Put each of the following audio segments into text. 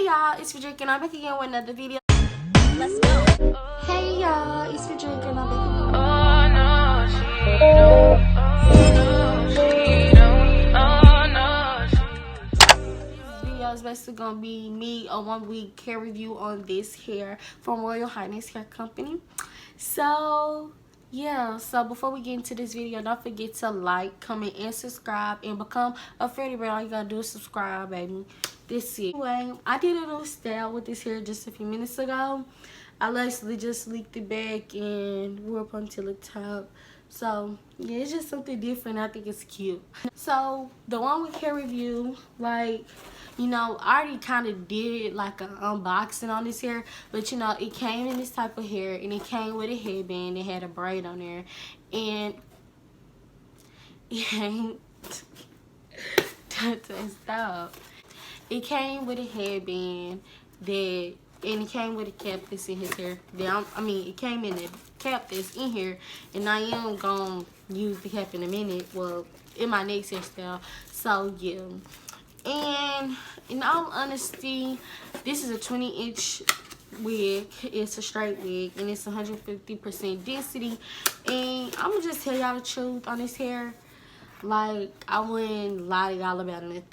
y'all, it's Frederica and I'm back again with another video. Let's go. Hey y'all, it's Frederica and I'm back again. Oh no, she don't. Oh no, she don't. Oh no, she This video is basically gonna be me a 1 week hair review on this hair from Royal Highness Hair Company. So yeah, so before we get into this video, don't forget to like, comment, and subscribe and become a Freddy Bear. All you gotta do is subscribe, baby. This is anyway, I did a little style with this hair just a few minutes ago. I literally just leaked it back and wore up until the top. So yeah, it's just something different. I think it's cute. So the 1 week hair review, like, you know, I already kind of did like an unboxing on this hair, but you know, it came in this type of hair and it came with a headband. It had a braid on there, and it ain't stop. It came with a headband that, and it came with a cap that's in his hair. It came in the cap that's in here, and I am gonna use the cap in a minute. Well, in my next hairstyle. So yeah. And in all honesty, this is a 20-inch wig. It's a straight wig, and it's 150% density. And I'm gonna just tell y'all the truth on this hair. Like, I wouldn't lie to y'all about nothing.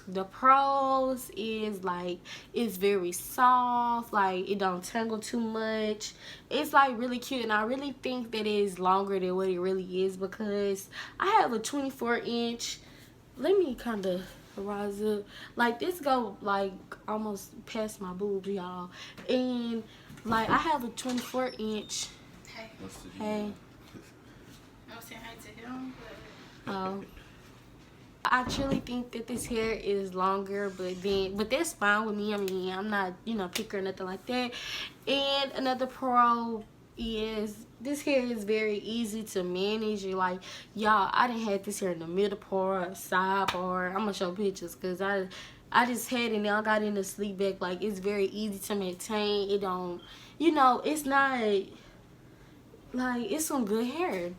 The pros is like it's very soft, like it don't tangle too much. It's like really cute, and I really think that it is longer than what it really is because I have a 24-inch. Let me kind of rise up. Like, this go like almost past my boobs, y'all. And like, I have a 24-inch. Hey. Hey. I was saying hi to him, but Oh. I truly think that this hair is longer, but that's fine with me. I mean, I'm not, you know, picky or nothing like that. And another pro is this hair is very easy to manage. You're like, y'all, I didn't have this hair in the middle part, side part. I'm gonna show pictures because I just had it and I got in the sleep back. Like, it's very easy to maintain. It don't, you know, it's not like, it's some good hair.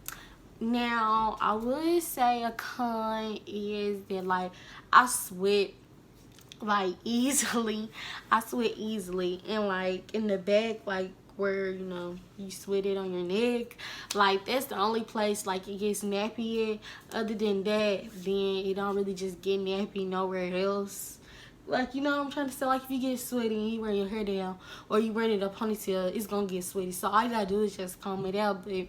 Now, I would say a con is that, like, I sweat, like, easily. I sweat easily. And, like, in the back, like, where, you know, you sweat it on your neck, like, that's the only place, like, it gets nappy at. Other than that, then it don't really just get nappy nowhere else. Like, you know what I'm trying to say? Like, if you get sweaty and you wear your hair down or you wear it a ponytail, it's gonna get sweaty. So all you gotta do is just comb it out. But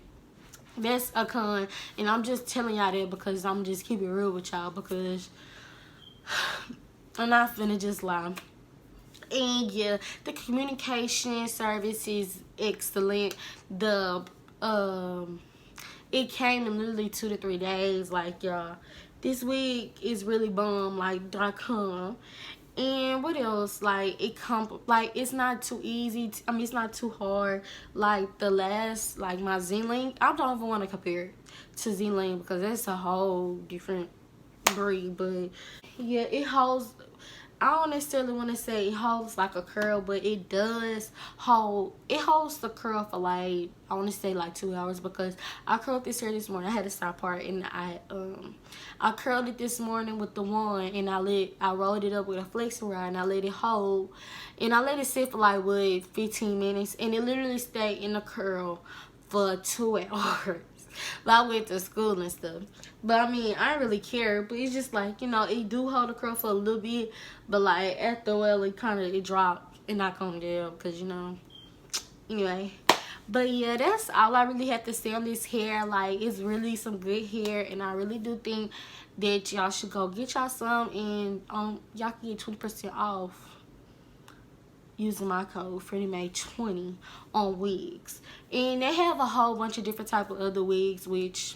that's a con, and I'm just telling y'all that because I'm just keeping it real with y'all, because I'm not finna just lie. And yeah, the communication service is excellent. The it came in literally 2 to 3 days. Like, y'all, this wig is really bomb, like .com. And what else? Like, it's not too easy. It's not too hard. Like, the last, like, my Z-Link, I don't even want to compare it to Z-Link because that's a whole different breed. But yeah, it holds. I don't necessarily want to say it holds like a curl, but it does hold. It holds the curl for, like, I want to say like 2 hours, because I curled this hair this morning. I had a side part, and I curled it this morning with the wand, and I rolled it up with a flexing rod, and I let it hold, and I let it sit for like 15 minutes, and it literally stayed in the curl for 2 hours. But I went to school and stuff. But I mean, I don't really care. But it's just like, you know, it do hold the curl for a little bit. But like, after a while, it dropped and not come down. Because, you know, anyway. But yeah, that's all I really have to say on this hair. Like, it's really some good hair. And I really do think that y'all should go get y'all some. And y'all can get 20% off using my code FreddyMay20 on wigs. And they have a whole bunch of different type of other wigs, which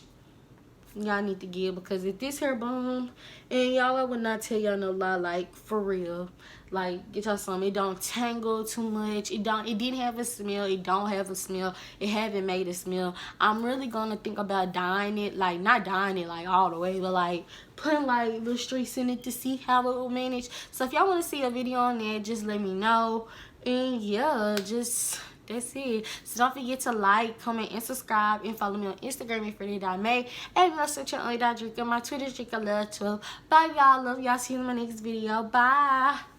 y'all need to get, because if this hair bomb, and y'all, I would not tell y'all no lie, like, for real. Like, get y'all some. It don't tangle too much. It didn't have a smell. It don't have a smell. It haven't made a smell. I'm really gonna think about dyeing it, like, not dyeing it like all the way, but like putting like little streaks in it to see how it will manage. So if y'all want to see a video on that, just let me know. And yeah, just that's it. So don't forget to like, comment, and subscribe, and follow me on Instagram at Freddy.May, and my search on only.drink, and my Twitter drink 12. Bye y'all, love y'all, see you in my next video. Bye.